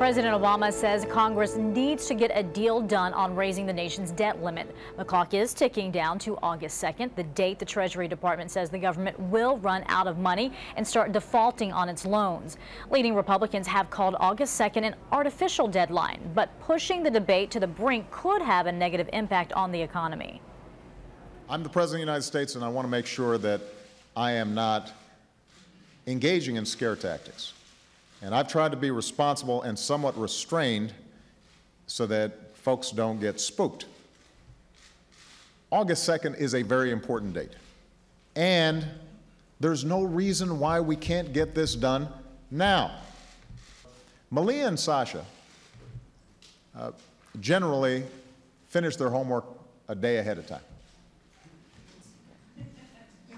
President Obama says Congress needs to get a deal done on raising the nation's debt limit. The clock is ticking down to August 2nd, the date the Treasury Department says the government will run out of money and start defaulting on its loans. Leading Republicans have called August 2nd an artificial deadline, but pushing the debate to the brink could have a negative impact on the economy. I'm the President of the United States, and I want to make sure that I am not engaging in scare tactics. And I've tried to be responsible and somewhat restrained so that folks don't get spooked. August 2nd is a very important date. And there's no reason why we can't get this done now. Malia and Sasha generally finish their homework a day ahead of time.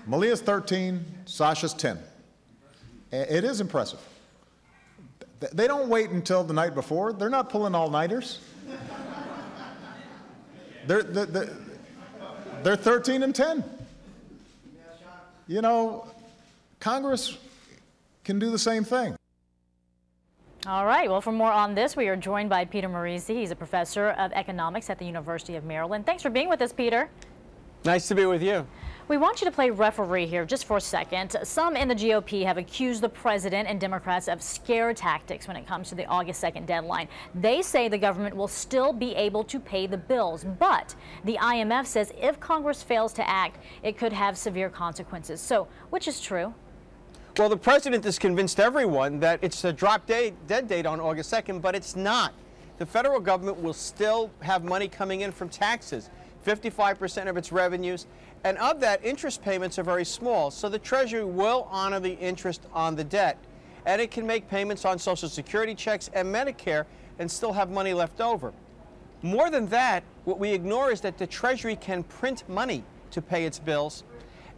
Malia's 13, Sasha's 10. It is impressive. They don't wait until the night before. They're not pulling all-nighters. They're 13 and 10. You know, Congress can do the same thing. All right. Well, for more on this, we are joined by Peter Morici. He's a professor of economics at the University of Maryland. Thanks for being with us, Peter. Nice to be with you. We want you to play referee here just for a second. Some in the GOP have accused the president and Democrats of scare tactics when it comes to the August 2nd deadline. They say the government will still be able to pay the bills, but the IMF says if Congress fails to act, it could have severe consequences. So, which is true? Well, the president has convinced everyone that it's a dead date on August 2nd, but it's not. The federal government will still have money coming in from taxes, 55% of its revenues, and of that, interest payments are very small, so the Treasury will honor the interest on the debt, and it can make payments on Social Security checks and Medicare and still have money left over. More than that, what we ignore is that the Treasury can print money to pay its bills,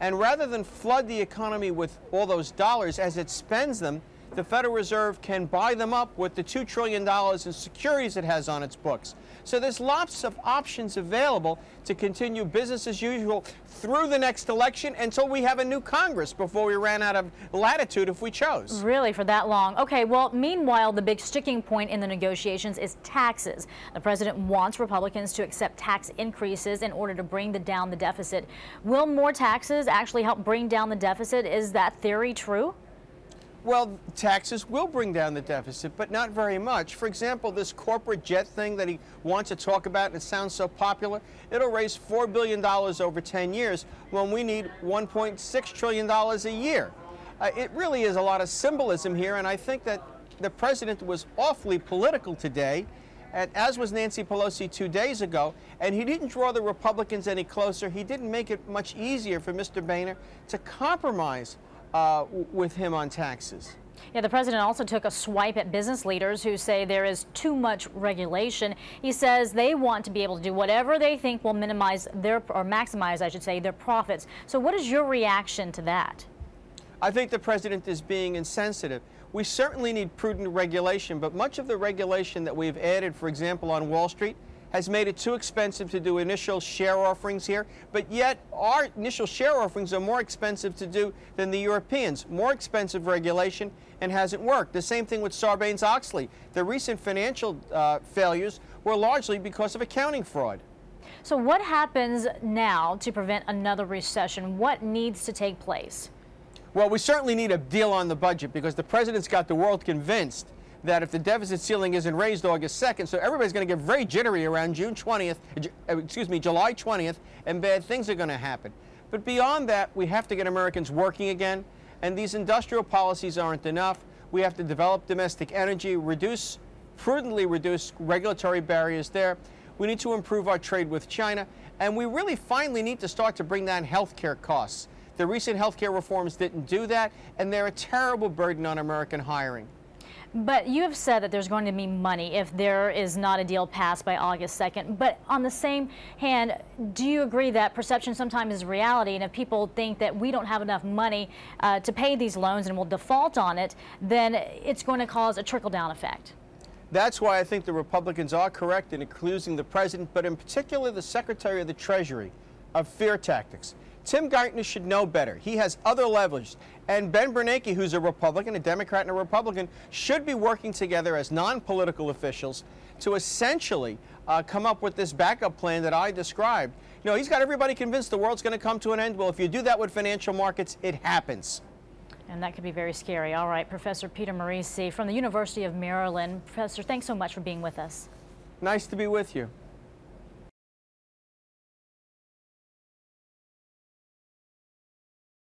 and rather than flood the economy with all those dollars as it spends them, the Federal Reserve can buy them up with the $2 trillion in securities it has on its books. So there's lots of options available to continue business as usual through the next election until we have a new Congress before we ran out of latitude if we chose. Really, for that long? Okay, well, meanwhile, the big sticking point in the negotiations is taxes. The president wants Republicans to accept tax increases in order to bring down the deficit. Will more taxes actually help bring down the deficit? Is that theory true? Well, taxes will bring down the deficit, but not very much. For example, this corporate jet thing that he wants to talk about, and it sounds so popular, it'll raise $4 billion over 10 years when we need $1.6 trillion a year. It really is a lot of symbolism here, and I think that the president was awfully political today, and as was Nancy Pelosi 2 days ago, and he didn't draw the Republicans any closer. He didn't make it much easier for Mr. Boehner to compromise with him on taxes. Yeah, the president also took a swipe at business leaders who say there is too much regulation. He says they want to be able to do whatever they think will minimize maximize, I should say, their profits. So what is your reaction to that? I think the president is being insensitive. We certainly need prudent regulation, but much of the regulation that we've added, for example, on Wall Street, has made it too expensive to do initial share offerings here, but yet our initial share offerings are more expensive to do than the Europeans. More expensive regulation and hasn't worked. The same thing with Sarbanes-Oxley. The recent financial failures were largely because of accounting fraud. So what happens now to prevent another recession? What needs to take place? Well, we certainly need a deal on the budget because the president's got the world convinced that if the deficit ceiling isn't raised August 2nd, so everybody's going to get very jittery around July 20th, and bad things are going to happen. But beyond that, we have to get Americans working again, and these industrial policies aren't enough. We have to develop domestic energy, prudently reduce regulatory barriers there. We need to improve our trade with China, and we really finally need to start to bring down health care costs. The recent health care reforms didn't do that, and they're a terrible burden on American hiring. But you have said that there's going to be money if there is not a deal passed by August 2nd. But on the same hand, do you agree that perception sometimes is reality? And if people think that we don't have enough money to pay these loans and will default on it, then it's going to cause a trickle-down effect. That's why I think the Republicans are correct in accusing the president, but in particular the Secretary of the Treasury, of fear tactics. Tim Geithner should know better. He has other leverage. And Ben Bernanke, who's a Republican, a Democrat and a Republican, should be working together as non-political officials to essentially come up with this backup plan that I described. You know, he's got everybody convinced the world's going to come to an end. Well, if you do that with financial markets, it happens. And that could be very scary. All right, Professor Peter Morici from the University of Maryland. Professor, thanks so much for being with us. Nice to be with you.